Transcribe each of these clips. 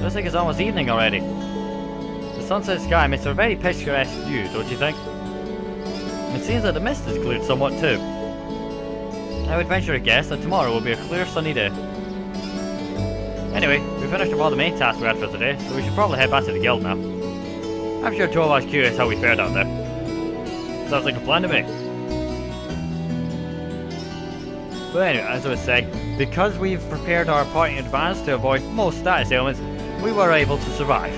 Looks like it's almost evening already. The sunset sky makes a very picturesque view, don't you think? It seems that the mist is cleared somewhat too. I would venture a guess that tomorrow will be a clear sunny day. Anyway, we finished up all the main tasks we had for today, so we should probably head back to the guild now. I'm sure two of us curious how we fared out there. Sounds like a plan to me. But anyway, as I was saying, because we've prepared our party in advance to avoid most status ailments, we were able to survive.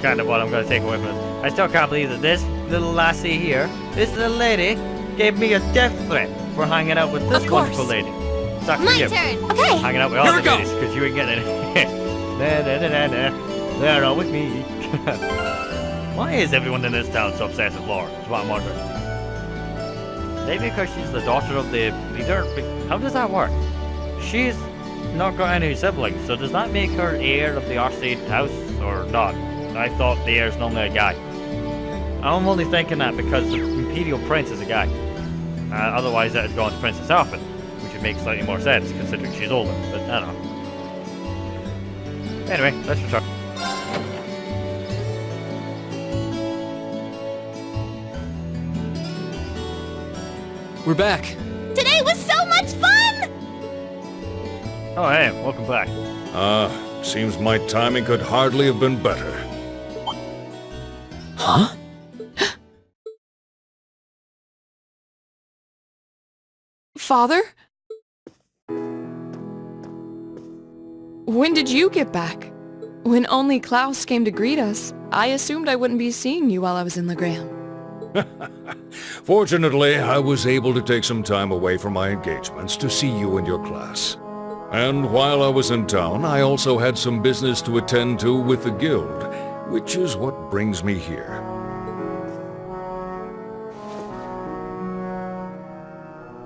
Kind of what I'm going to take away from it. I still can't believe that this little lassie here, this little lady, gave me a death threat for hanging out with this wonderful lady. Sucks for you. My turn. Okay. Hanging out with all the ladies, because you ain't getting it. They're all with me. Why is everyone in this town so obsessed with Laura? Is what I'm wondering. Maybe because she's the daughter of the leader? How does that work? She's not got any siblings, so does that make her heir of the Arcade house or not? I thought the heir's normally a guy. I'm only thinking that because the Imperial Prince is a guy. Otherwise that would go on to Princess Alpha, which would make slightly more sense considering she's older, but I don't know. Anyway, let's return. We're back. Today was so much fun! Oh hey, welcome back. Seems my timing could hardly have been better. Huh? Father? When did you get back? When only Klaus came to greet us, I assumed I wouldn't be seeing you while I was in Legram. Fortunately, I was able to take some time away from my engagements to see you and your class. And while I was in town, I also had some business to attend to with the guild, which is what brings me here.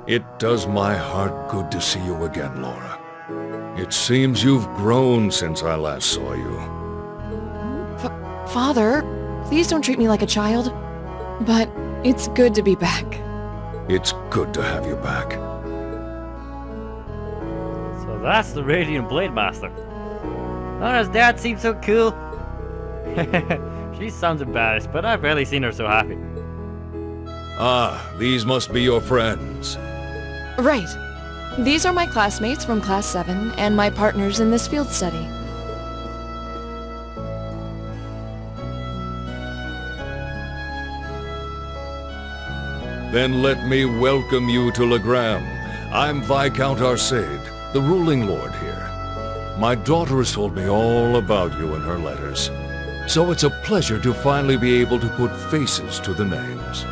It does my heart good to see you again, Laura. It seems you've grown since I last saw you. Father, please don't treat me like a child. But it's good to be back. It's good to have you back. So that's the Radiant Blademaster. Oh, does Dad seem so cool? She sounds embarrassed, but I've barely seen her so happy. Ah, these must be your friends. Right. These are my classmates from Class 7 and my partners in this field study. Then let me welcome you to Legram. I'm Viscount Arcade, the ruling lord here. My daughter has told me all about you in her letters. So it's a pleasure to finally be able to put faces to the names.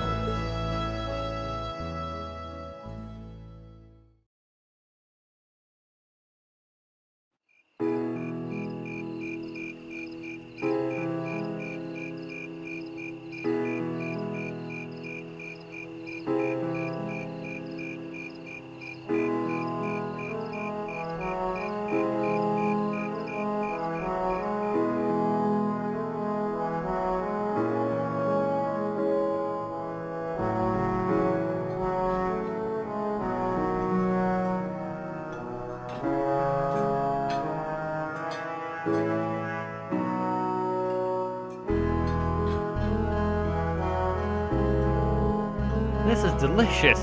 This is delicious.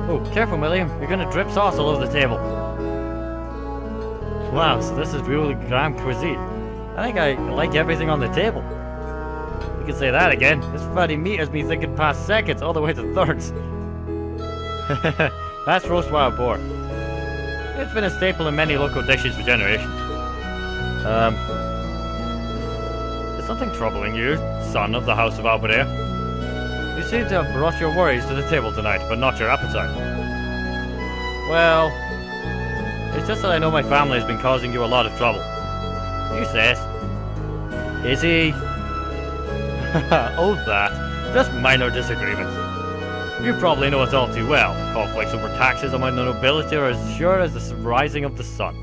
Oh, careful, William. You're gonna drip sauce all over the table. Wow, so this is really grand cuisine. I think I like everything on the table. You can say that again. This fatty meat has me thinking past seconds all the way to thirds. That's roast wild boar. It's been a staple in many local dishes for generations. Is something troubling you, son of the House of Albert? You seem to have brought your worries to the table tonight, but not your appetite. Well, it's just that I know my family has been causing you a lot of trouble. You say it. Is he? Oh, that. Just minor disagreements. You probably know it all too well. Conflicts over taxes among the nobility are as sure as the rising of the sun.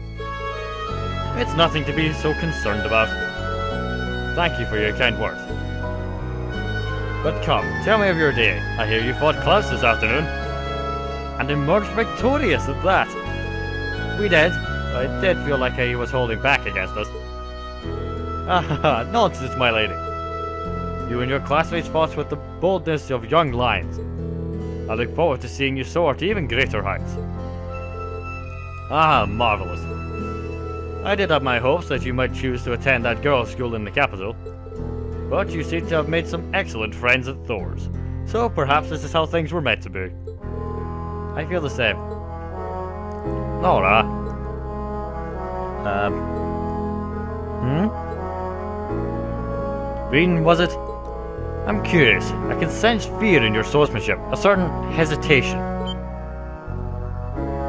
It's nothing to be so concerned about. Thank you for your kind words. But come, tell me of your day. I hear you fought Klaus this afternoon. And emerged victorious at that. We did. I did feel like he was holding back against us. Ah, nonsense, my lady. You and your classmates fought with the boldness of young lions. I look forward to seeing you soar to even greater heights. Ah, marvelous. I did have my hopes that you might choose to attend that girls' school in the capital, but you seem to have made some excellent friends at Thor's, so perhaps this is how things were meant to be. I feel the same. Nora. Radient, was it? I'm curious. I can sense fear in your swordsmanship, a certain hesitation.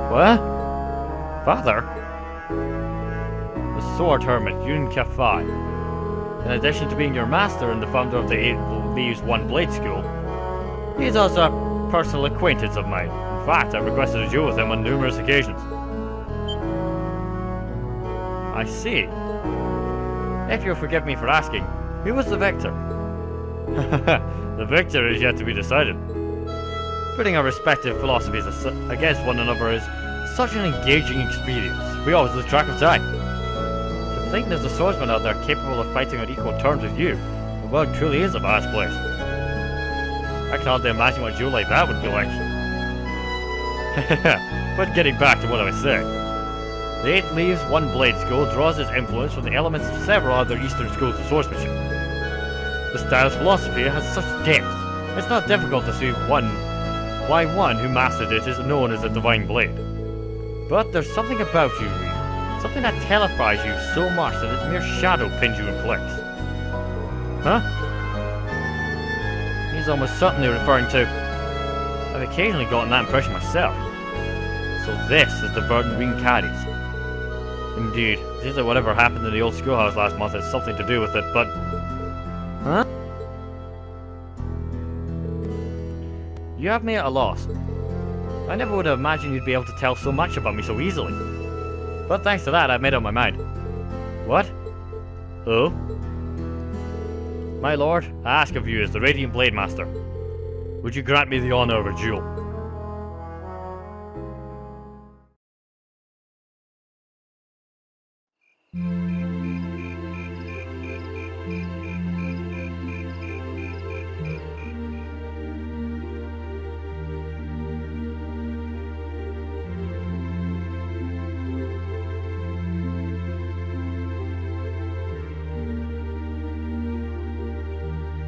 What? Father? The sword hermit, Yun Kafai. In addition to being your master and the founder of the 8 Leaves One Blade School, he is also a personal acquaintance of mine. In fact, I've requested a duel with him on numerous occasions. I see. If you'll forgive me for asking, who was the victor? The victor is yet to be decided. Putting our respective philosophies against one another is such an engaging experience. We always lose track of time. To think there's a swordsman out there capable of fighting on equal terms with you, the world truly is a vast place. I can hardly imagine what a duel like that would be like. But getting back to what I was saying. The 8 Leaves One Blade School draws its influence from the elements of several other Eastern schools of swordsmanship. The style's philosophy has such depth, it's not difficult to see why one who mastered it is known as a divine blade. But there's something about you, Reed, something that terrifies you so much that its mere shadow pins you in place. Huh? He's almost certainly referring to... I've occasionally gotten that impression myself. So this is the burden Reen carries. Indeed, it seems like whatever happened in the old schoolhouse last month has something to do with it, but... Huh? You have me at a loss. I never would have imagined you'd be able to tell so much about me so easily. But thanks to that, I've made up my mind. What? Oh? My lord, I ask of you as the Radiant Blademaster. Would you grant me the honor of a duel?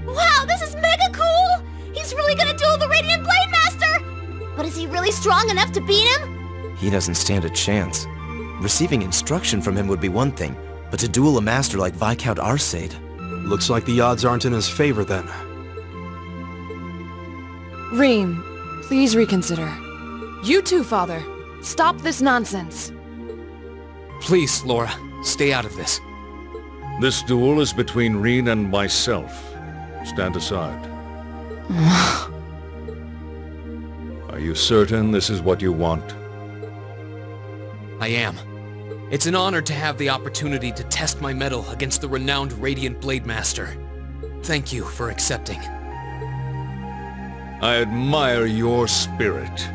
Wow, this is mega cool! He's really gonna duel the Radiant Blademaster! But is he really strong enough to beat him? He doesn't stand a chance. Receiving instruction from him would be one thing, but to duel a master like Viscount Arcade... Looks like the odds aren't in his favor then. Reem, please reconsider. You too, Father. Stop this nonsense. Please, Laura, stay out of this. This duel is between Reen and myself. Stand aside. Are you certain this is what you want? I am. It's an honor to have the opportunity to test my mettle against the renowned Radiant Blademaster. Thank you for accepting. I admire your spirit.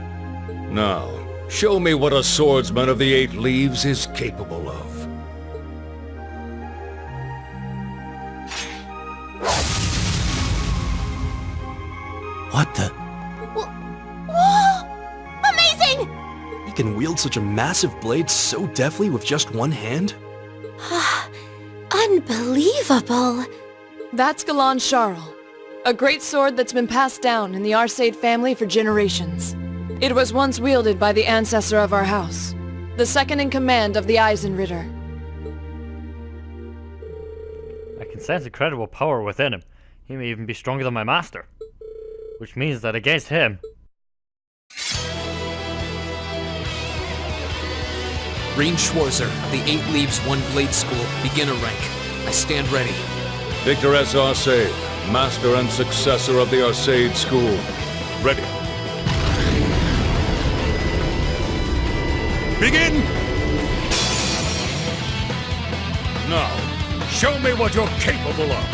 Now, show me what a swordsman of the 8 Leaves is capable of. What the? Whoa! Amazing! He can wield such a massive blade so deftly with just one hand? Unbelievable! That's Galan Charles, a great sword that's been passed down in the Arcade family for generations. It was once wielded by the ancestor of our house, the second in command of the Eisenritter. I can sense incredible power within him. He may even be stronger than my master. Which means that against him... Reen Schwarzer of the 8 Leaves One Blade School, beginner rank. I stand ready. Victor S. Arcade, master and successor of the Arcade School. Ready. Begin! Now, show me what you're capable of.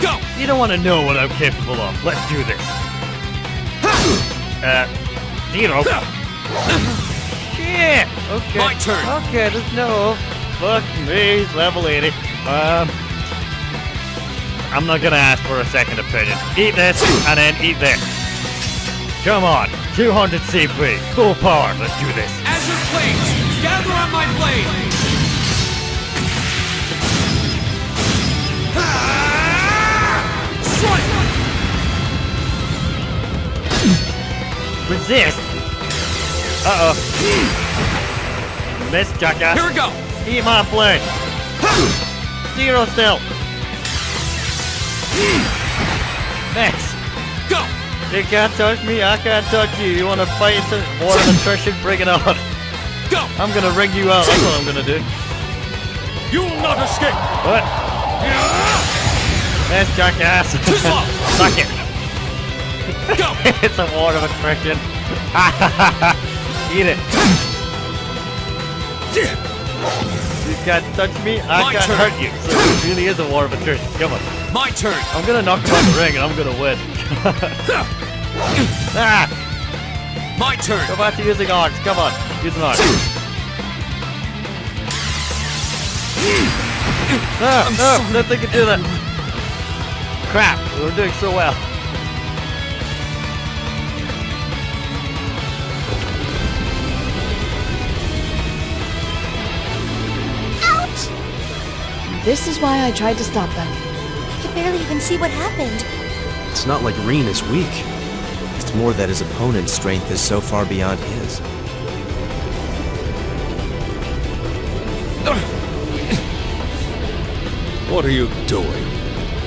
Go! You don't want to know what I'm capable of. Let's do this. Zero. Yeah! Okay. My turn. Okay, there's no... Fuck me, he's level 80. I'm not gonna ask for a second opinion. Eat this, and then eat this. Come on, 200 CP, full power, let's do this. Azure Flames, gather on my blade! Strike! Resist! Uh-oh. Miss, jackass. Here we go! Eat my blade. Zero still. Miss. Go! You can't touch me, I can't touch you. You wanna fight into war of attrition? Bring it on. Go! I'm gonna rig you out, that's what I'm gonna do. You will not escape! What? Miss, jackass. Too slow! Suck it. Go! It's a war of attrition. Eat it. You can't touch me, I My can't turn. hurt you. So it really is a war of attrition. Come on. My turn! I'm gonna knock him out the ring and I'm gonna win. Ah! My turn! Go back to using arcs. Come on. Use an arc. No, no, think you do that. Crap, we were doing so well. Ouch! This is why I tried to stop them. I could barely even see what happened. It's not like Reen is weak. It's more that his opponent's strength is so far beyond his. What are you doing?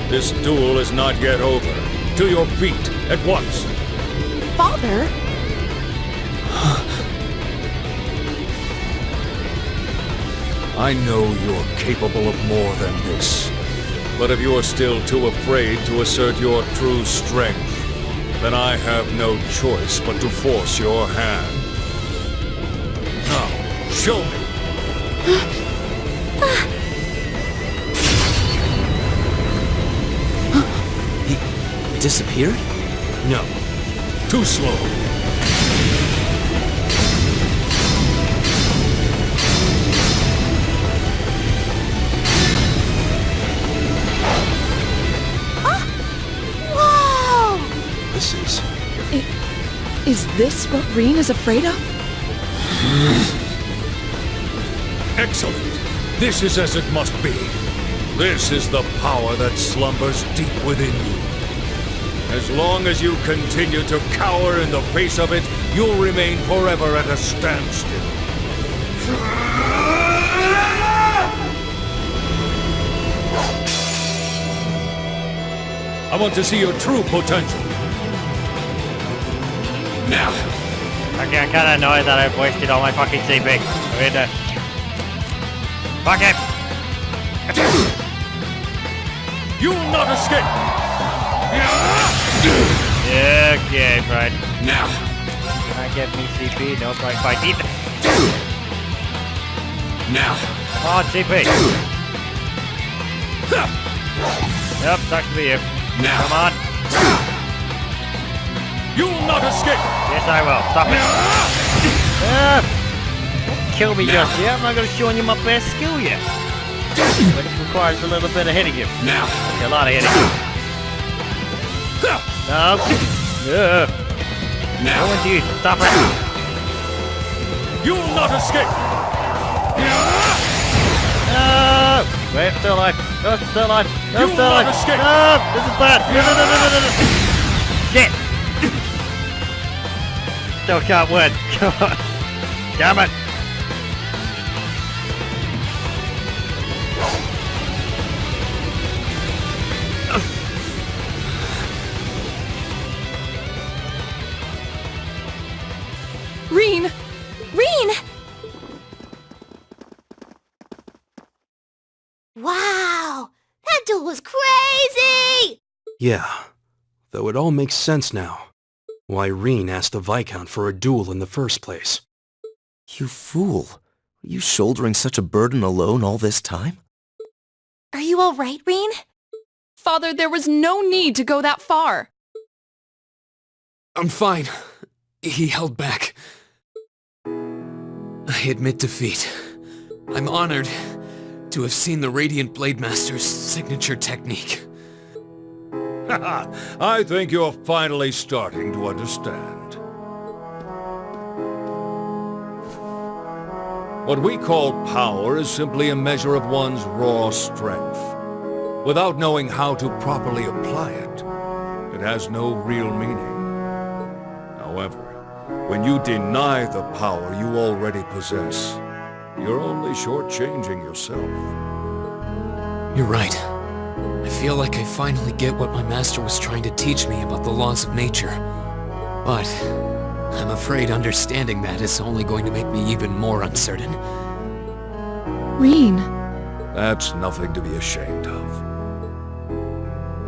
This duel is not yet over. To your feet, at once. Father? I know you're capable of more than this. But if you are still too afraid to assert your true strength, then I have no choice but to force your hand. Now, show me. He disappeared? No. Too slow. Whoa! This is... Is this what Reen is afraid of? Excellent. This is as it must be. This is the power that slumbers deep within you. As long as you continue to cower in the face of it, you'll remain forever at a standstill. I want to see your true potential. Now! Okay, I'm kinda annoyed that I've wasted all my fucking CP. Wait a... Fuck it! You will not escape! Yeah, okay, right. Now! Can I get me CP? No, right, fight. Eat it! Now! Come on, CP! Yep, sucks to be you. Now! Come on! You will not escape! Yes, I will. Stop it! Don't kill me just yet. I'm not gonna show you my best skill yet. Which requires a little bit of hitting you. Now! A lot of hitting you. No. Yeah. Now! No, indeed. Stop it. You will not escape! No. Wait, I'm still alive. No, I'm still alive. No, I'm You still will alive. not escape. No, this is bad. No. Shit. Still can't win. Come on. Damn it. Reen! Reen! Wow! That duel was crazy! Yeah, though it all makes sense now. Why Reen asked the Viscount for a duel in the first place. You fool. Are you shouldering such a burden alone all this time? Are you alright, Reen? Father, there was no need to go that far. I'm fine. He held back. admit defeat. I'm honored to have seen the Radiant Blademaster's signature technique. I think you're finally starting to understand. What we call power is simply a measure of one's raw strength. Without knowing how to properly apply it, it has no real meaning. However, when you deny the power you already possess, you're only shortchanging yourself. You're right. I feel like I finally get what my master was trying to teach me about the laws of nature. But I'm afraid understanding that is only going to make me even more uncertain. Reen. That's nothing to be ashamed of.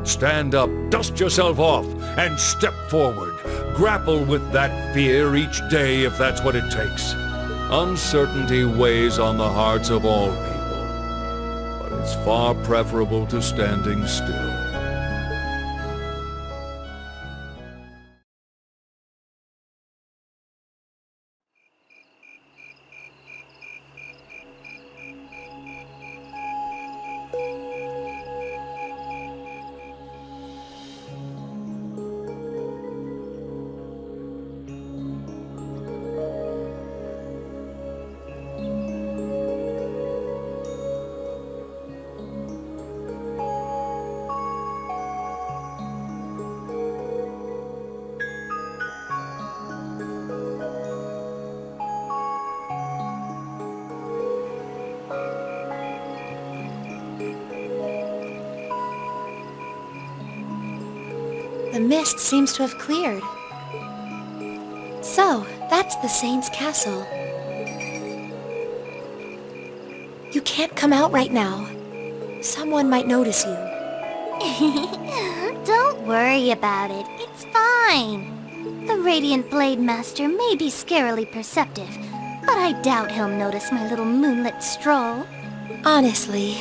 Stand up, dust yourself off, and step forward. Grapple with that fear each day if that's what it takes. Uncertainty weighs on the hearts of all people, but it's far preferable to standing still. The mist seems to have cleared. So, that's the Saint's castle. You can't come out right now. Someone might notice you. Don't worry about it. It's fine. The Radiant Blademaster may be scarily perceptive, but I doubt he'll notice my little moonlit stroll. Honestly.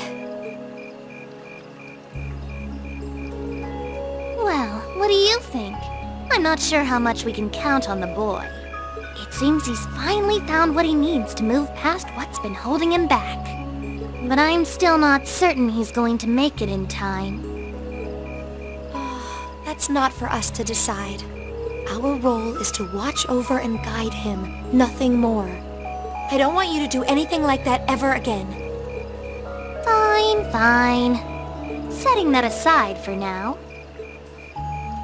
Well, what do you think? I'm not sure how much we can count on the boy. It seems he's finally found what he needs to move past what's been holding him back. But I'm still not certain he's going to make it in time. That's not for us to decide. Our role is to watch over and guide him, nothing more. I don't want you to do anything like that ever again. Fine, fine. Setting that aside for now.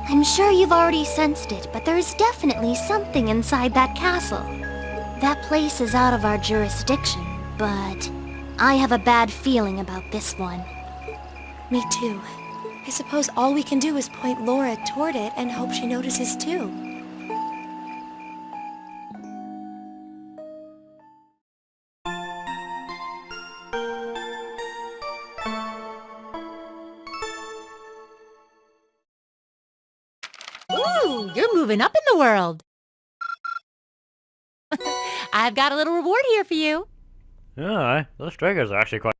I'm sure you've already sensed it, but there's definitely something inside that castle. That place is out of our jurisdiction, but I have a bad feeling about this one. Me too. I suppose all we can do is point Laura toward it and hope she notices too. Ooh, you're moving up in the world. I've got a little reward here for you. Yeah, those triggers are actually quite...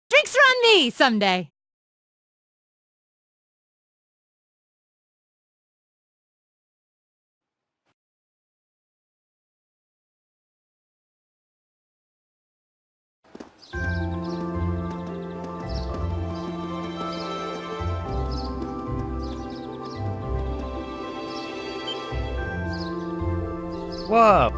Drinks are on me someday. Whoa!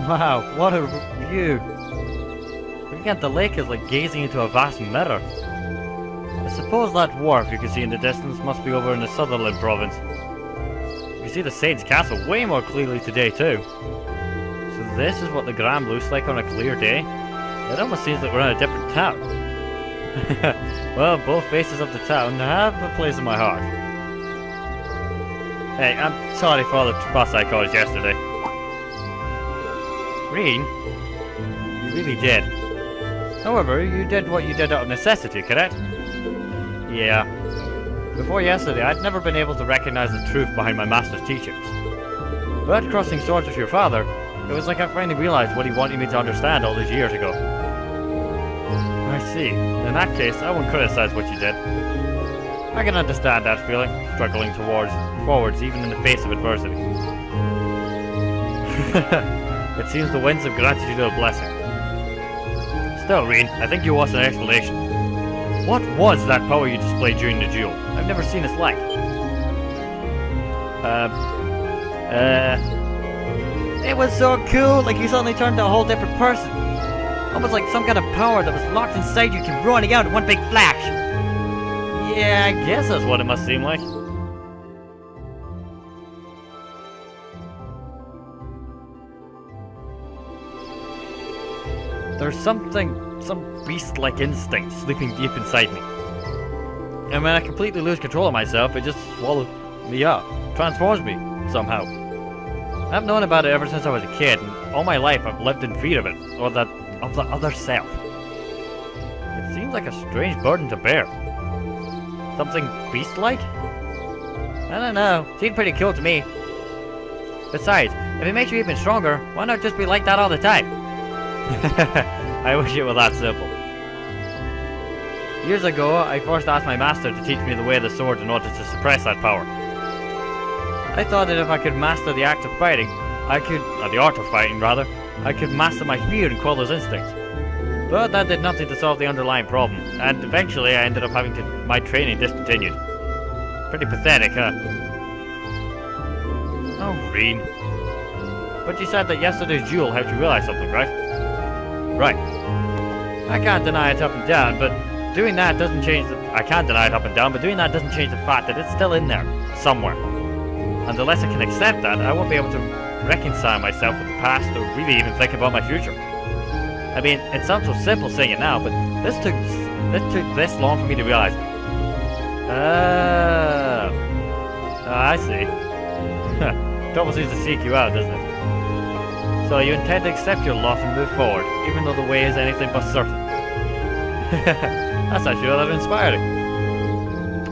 Wow, what a view! Looking at the lake is like gazing into a vast mirror. I suppose that wharf you can see in the distance must be over in the Sutherland province. You can see the Saint's castle way more clearly today too. So this is what the Gram looks like on a clear day? It almost seems like we're in a different town. Well, both faces of the town have a place in my heart. Hey, I'm sorry for all the fuss I caused yesterday. Reen, you really did. However, you did what you did out of necessity, correct? Yeah. Before yesterday, I'd never been able to recognize the truth behind my master's teachings. But crossing swords with your father, it was like I finally realized what he wanted me to understand all those years ago. I see. In that case, I won't criticize what you did. I can understand that feeling, struggling forwards even in the face of adversity. It seems the winds of gratitude are a blessing. Still, Reen, I think you owe us an explanation. What was that power you displayed during the duel? I've never seen its like. It was so cool, like you suddenly turned into a whole different person. Almost like some kind of power that was locked inside you came running out in one big flash. Yeah, I guess that's what it must seem like. There's some beast-like instinct sleeping deep inside me. And when I completely lose control of myself, it just swallows me up, transforms me, somehow. I've known about it ever since I was a kid, and all my life I've lived in fear of it, or that of the other self. It seems like a strange burden to bear. Something beast-like? I don't know, seemed pretty cool to me. Besides, if it makes you even stronger, why not just be like that all the time? I wish it were that simple. Years ago, I first asked my master to teach me the way of the sword in order to suppress that power. I thought that if I could master the act of fighting, the art of fighting rather, I could master my fear and quell those instincts. But that did nothing to solve the underlying problem, and eventually I ended up having my training discontinued. Pretty pathetic, huh? Oh, Reen. But you said that yesterday's duel helped you realize something, right? Right. I can't deny it up and down, but doing that doesn't change I can't deny it up and down, but doing that doesn't change the fact that it's still in there, somewhere. And unless I can accept that, I won't be able to reconcile myself with the past or really even think about my future. I mean, it sounds so simple saying it now, but this took this long for me to realize. I see. Trouble seems to seek you out, doesn't it? So you intend to accept your loss and move forward, even though the way is anything but certain. That's actually rather inspiring.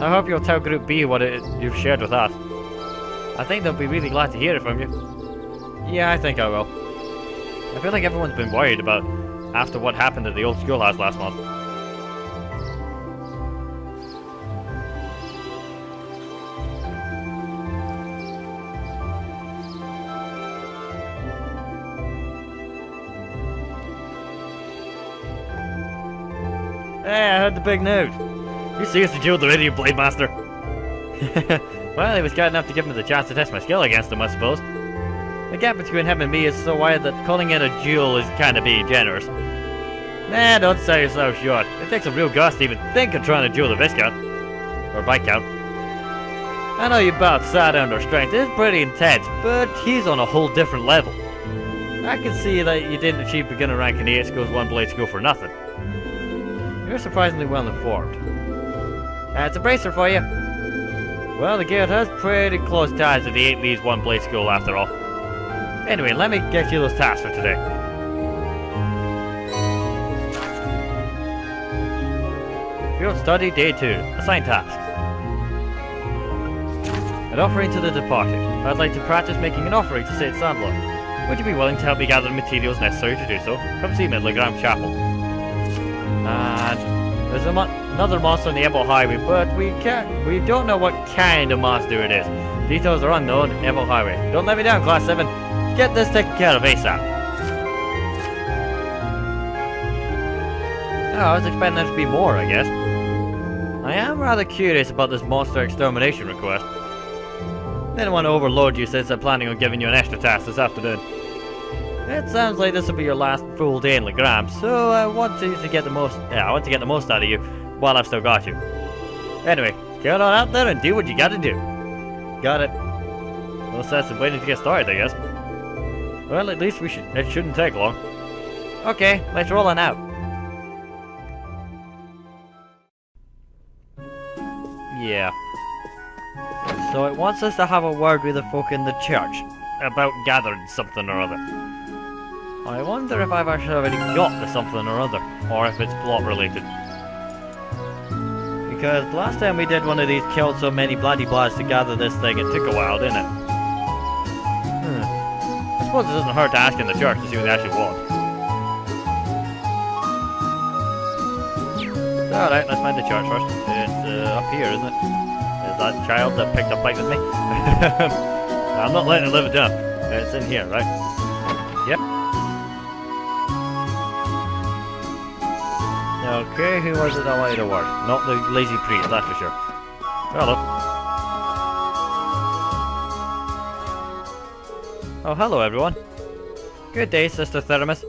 I hope you'll tell Group B what you've shared with us. I think they'll be really glad to hear it from you. Yeah, I think I will. I feel like everyone's been worried about after what happened at the old schoolhouse last month. Hey, I heard the big news. You seriously dueled the Radient Blademaster? Well, it was good enough to give me the chance to test my skill against him, I suppose. The gap between him and me is so wide that calling it a duel is kinda being generous. Nah, don't sell yourself short. It takes a real gust to even think of trying to duel the Viscount. Or Viscount. I know you both sat under strength. It's pretty intense, but he's on a whole different level. I can see that you didn't achieve beginner rank in the 8 schools 1 blade school for nothing. You're surprisingly well informed. It's a bracer for you. Well, the guild has pretty close ties to the 8 leads 1 blade school after all. Anyway, let me get you those tasks for today. Field Study Day 2. Assign tasks. An offering to the departed. I'd like to practice making an offering to St. Sandler. Would you be willing to help me gather the materials necessary to do so? Come see me at Legram Chapel. And there's another monster on the Emerald Highway, but we don't know what kind of monster it is. Details are unknown. Emerald Highway. Don't let me down, Class 7. Get this taken care of ASAP. Oh, I was expecting there to be more, I guess. I am rather curious about this monster extermination request. Didn't want to overload you since I'm planning on giving you an extra task this afternoon. It sounds like this will be your last full day in Legram, so I want to get the most out of you while I've still got you. Anyway, get on out there and do what you gotta do. Got it. No sense in waiting to get started, I guess. Well, at least it shouldn't take long. Okay, let's roll on out. Yeah. So it wants us to have a word with the folk in the church about gathering something or other. I wonder if I've actually already got the something or other, or if it's plot related. Because last time we did one of these killed so many bloody blads to gather this thing, it took a while, didn't it? I suppose it doesn't hurt to ask in the church to see what they actually want. Alright, let's find the church first. It's up here, isn't it? Is that child that picked a fight with me? I'm not letting it live it down. It's in here, right? Yep. Okay, who was it that wanted a word? Not the lazy priest, that's for sure. Hello. Oh, hello everyone. Good day, Sister Theramis.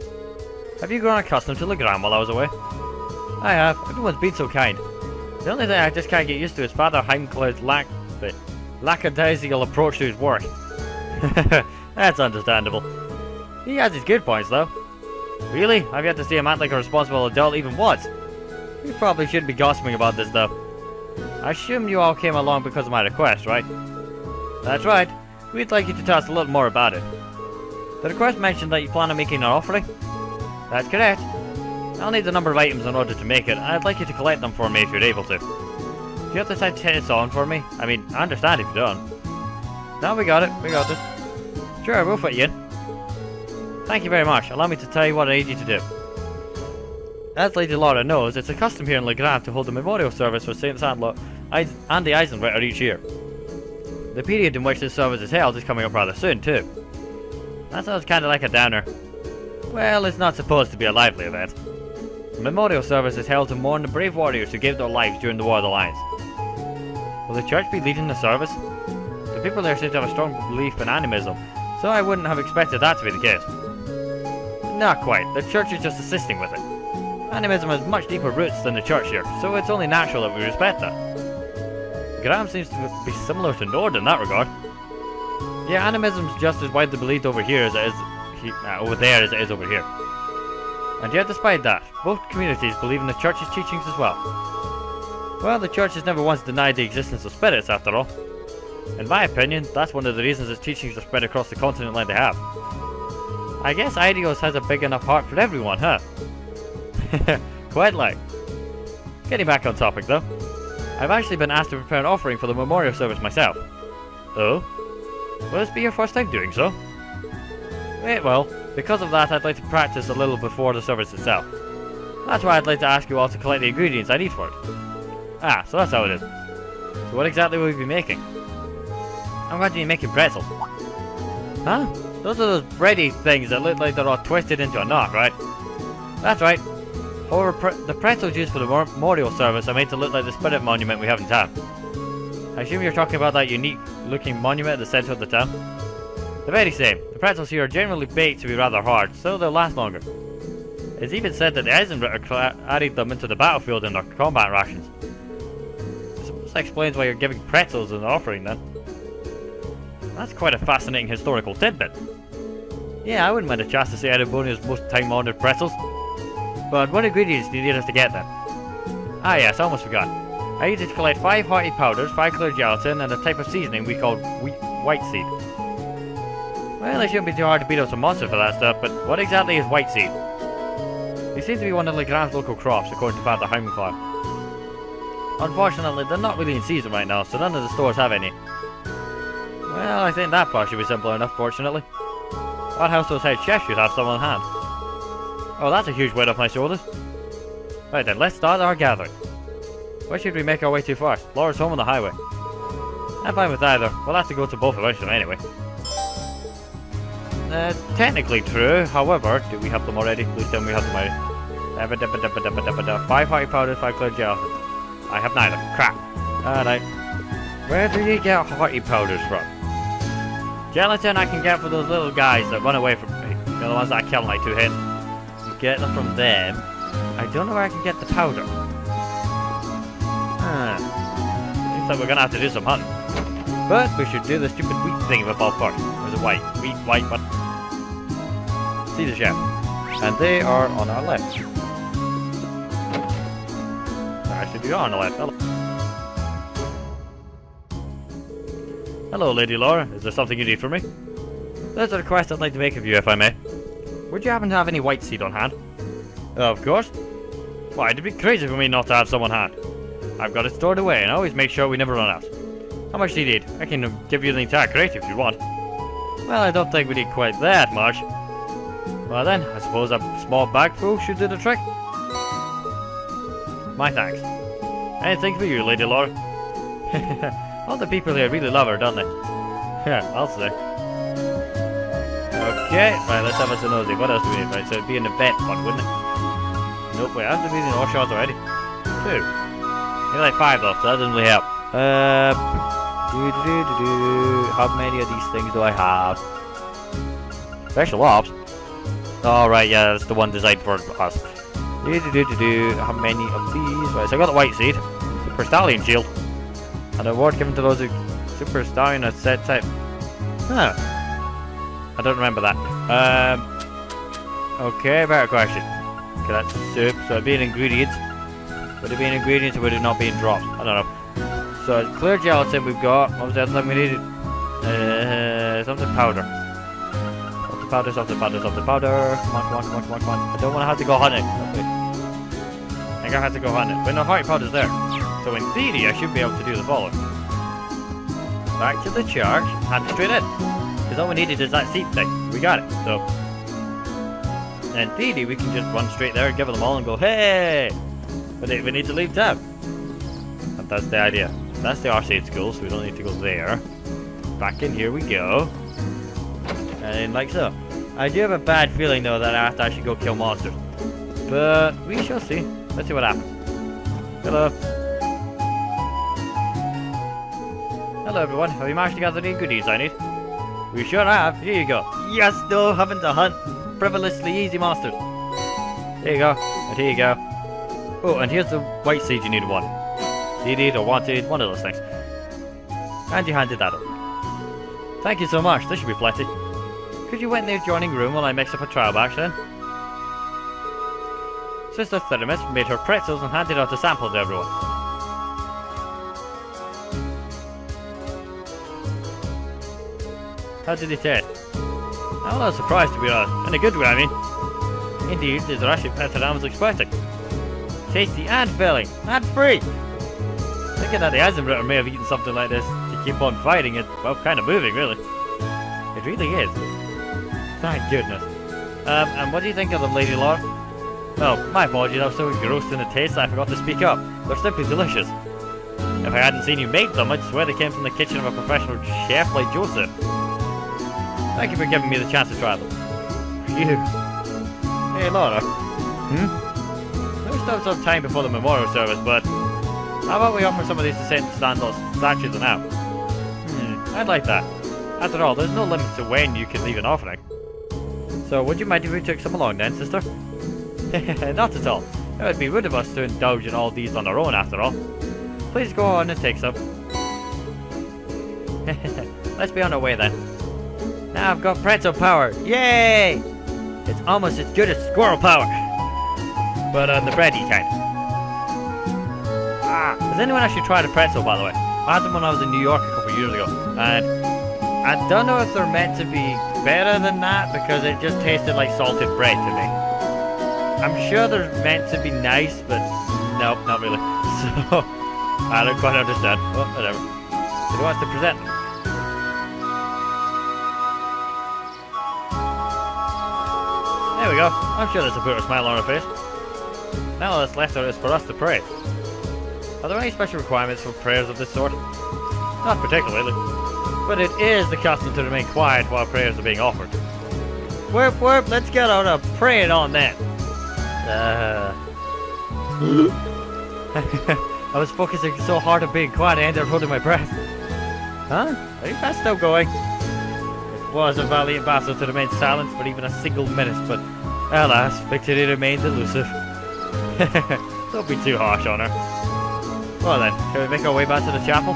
Have you grown accustomed to Legram while I was away? I have. Everyone's been so kind. The only thing I just can't get used to is Father Heimcloud's lackadaisical approach to his work. That's understandable. He has his good points, though. Really? I've yet to see him act like a responsible adult even once. We probably shouldn't be gossiping about this, though. I assume you all came along because of my request, right? That's right. We'd like you to tell us a little more about it. The request mentioned that you plan on making an offering? That's correct. I'll need a number of items in order to make it. I'd like you to collect them for me if you're able to. Do you have the time to take this on for me? I mean, I understand if you don't. No, we got it. We got this. Sure, we'll fit you in. Thank you very much. Allow me to tell you what I need you to do. As Lady Laura knows, it's a custom here in Legram to hold a memorial service for St. Sandlo and the Eisenritter each year. The period in which this service is held is coming up rather soon, too. That sounds kind of like a downer. Well, it's not supposed to be a lively event. The memorial service is held to mourn the brave warriors who gave their lives during the War of the Lions. Will the church be leading the service? The people there seem to have a strong belief in animism, so I wouldn't have expected that to be the case. Not quite. The church is just assisting with it. Animism has much deeper roots than the church here, so it's only natural that we respect that. Graham seems to be similar to Nord in that regard. Yeah, animism is just as widely believed over here as it is over there as it is over here. And yet, despite that, both communities believe in the church's teachings as well. Well, the church has never once denied the existence of spirits, after all. In my opinion, that's one of the reasons its teachings are spread across the continent like they have. I guess Eidios has a big enough heart for everyone, huh? Quite like. Getting back on topic, though. I've actually been asked to prepare an offering for the memorial service myself. Oh? Will this be your first time doing so? Well, because of that, I'd like to practice a little before the service itself. That's why I'd like to ask you all to collect the ingredients I need for it. Ah, so that's how it is. So what exactly will we be making? I'm going to be making pretzels. Huh? Those are those bready things that look like they're all twisted into a knot, right? That's right. However, the pretzels used for the memorial service are made to look like the spirit monument we have in town. I assume you're talking about that unique looking monument at the centre of the town? The very same. The pretzels here are generally baked to be rather hard, so they'll last longer. It's even said that the Eisenritter added them into the battlefield in their combat rations. This explains why you're giving pretzels as an offering then. That's quite a fascinating historical tidbit. Yeah, I wouldn't mind a chance to see Erebonia's most time-honoured pretzels. But what ingredients do you need us to get then? Ah yes, I almost forgot. I need you to collect 5 hearty powders, 5 clear gelatin, and a type of seasoning we call white seed. Well, it shouldn't be too hard to beat up some monster for that stuff, but what exactly is white seed? It seems to be one of Legram's local crops, according to Father Heimcloud. Unfortunately, they're not really in season right now, so none of the stores have any. Well, I think that part should be simple enough, fortunately. Our household's head chef should have some on hand. Oh, that's a huge weight off my shoulders. Right then, let's start our gathering. Where should we make our way to first? Laura's home on the highway. I'm fine with either. We'll have to go to both eventually anyway. Technically true. However, do we have them already? Please tell me we have them already. 5 hearty powders, 5 clear gelatin. I have neither. Crap. Alright. Where do you get hearty powders from? Gelatin I can get for those little guys that run away from me. You know, the ones that I kill in like 2 hits. You get them from them. I don't know where I can get the powder. Seems like we're gonna have to do some hunting. But we should do the stupid wheat thing with all first. Or is it white? Wheat, white, what? See the chef. And they are on our left. Actually, they are on the left. Hello. Hello, Lady Laura. Is there something you need from me? There's a request I'd like to make of you, if I may. Would you happen to have any white seed on hand? Of course. Why, it'd be crazy for me not to have some on hand. I've got it stored away, and I always make sure we never run out. How much do you need? I can give you the entire crate if you want. Well, I don't think we need quite that much. Well then, I suppose a small bag full should do the trick. My thanks. Anything for you, Lady Laura. All the people here really love her, don't they? Yeah, I'll say. Okay, right, let's have us a nosy. What else do we need? Right, so it'd be an event one, wouldn't it? Nope, wait, I have to be in all shots already. 2. Maybe like 5 though, so that doesn't really help. How many of these things do I have? Special ops? Oh, right, yeah, that's the one designed for us. How many of these? Right, so I got the white seed, Super Stallion Shield, an award given to those who Super Stallion a set type. Huh. I don't remember that. Okay, better question. Okay, that's soup, so it'd be an ingredient. Would it be an ingredient or would it not be in drops? I don't know. So it's clear gelatin we've got. What was the other thing we needed? Something powder. Something powder. Come on. I don't want to have to go hunting. I think I have to go hunting. But no, heart powder's there. So in theory, I should be able to do the following. Back to the charge, hand it straight in. Because all we needed is that seat thing. We got it. So in theory, we can just run straight there and give them all and go, hey! But we need to leave town. And that's the idea. That's the arcade school, so we don't need to go there. Back in here we go. And like so. I do have a bad feeling though that I have to actually go kill monsters. But we shall see. Let's see what happens. Hello. Hello everyone. Have you managed to gather the ingredients I need? We sure have. Here you go. Yes, no having to hunt frivolously easy monsters. There you go. And here you go. Oh, and here's the white seed you needed one. Needed or wanted, one of those things. And you handed that over. Thank you so much. This should be plenty. Could you wait in the adjoining room while I mix up a trial batch then? Sister Theramis made her pretzels and handed out the samples to everyone. How did they taste? I'm a little surprised to be honest. In a good way, I mean. Indeed, these are actually better than I was expecting. Tasty and filling, and free! Thinking that the Eisenritter may have eaten something like this to keep on fighting it, well, kind of moving, really. It really is. Thank goodness. And what do you think of them, Lady Laura? Oh, my apologies, I was so engrossed in the taste that I forgot to speak up. They're simply delicious. If I hadn't seen you make them, I'd swear they came from the kitchen of a professional chef like Joseph. Thank you for giving me the chance to try them. Phew. Hey, Laura. We still have some time before the memorial service, but how about we offer some of these to Saint Standos statues now? I'd like that. After all, there's no limit to when you can leave an offering. So would you mind if we took some along then, sister? Not at all. It would be rude of us to indulge in all these on our own after all. Please go on and take some. Let's be on our way then. Now I've got pretzel power. Yay! It's almost as good as squirrel power. But on the bready kind. Has anyone actually tried a pretzel, by the way? I had them when I was in New York a couple of years ago, and I don't know if they're meant to be better than that because it just tasted like salted bread to me. I'm sure they're meant to be nice, but nope, not really. So I don't quite understand. Well, whatever. Who wants to present them? There we go. I'm sure there's a put a smile on her face. Now all that's left is for us to pray. Are there any special requirements for prayers of this sort? Not particularly, but it is the custom to remain quiet while prayers are being offered. Whoop, let's get out of praying on that. I was focusing so hard on being quiet I ended up holding my breath. Huh? I think that's still going. It was a valiant battle to remain silent for even a single minute, but alas, victory remains elusive. Don't be too harsh on her. Well then, can we make our way back to the chapel?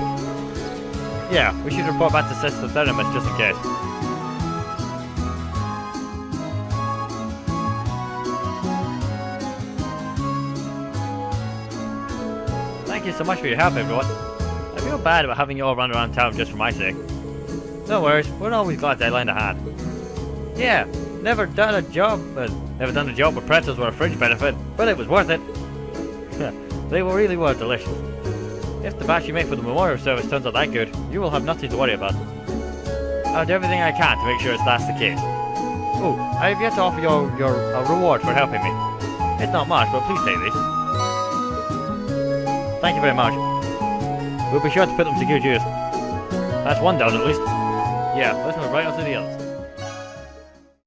Yeah, we should report back to Sister Theramis just in case. Thank you so much for your help, everyone. I feel bad about having you all run around town just for my sake. No worries, we're always glad to lend a hand. Yeah, never done a job where pretzels were a fringe benefit, but it was worth it. They really were delicious. If the batch you make for the memorial service turns out that good, you will have nothing to worry about. I'll do everything I can to make sure that's the case. Oh, I have yet to offer your reward for helping me. It's not much, but please take these. Thank you very much. We'll be sure to put them to good use. That's one down at least. Yeah, let's move right on to the others.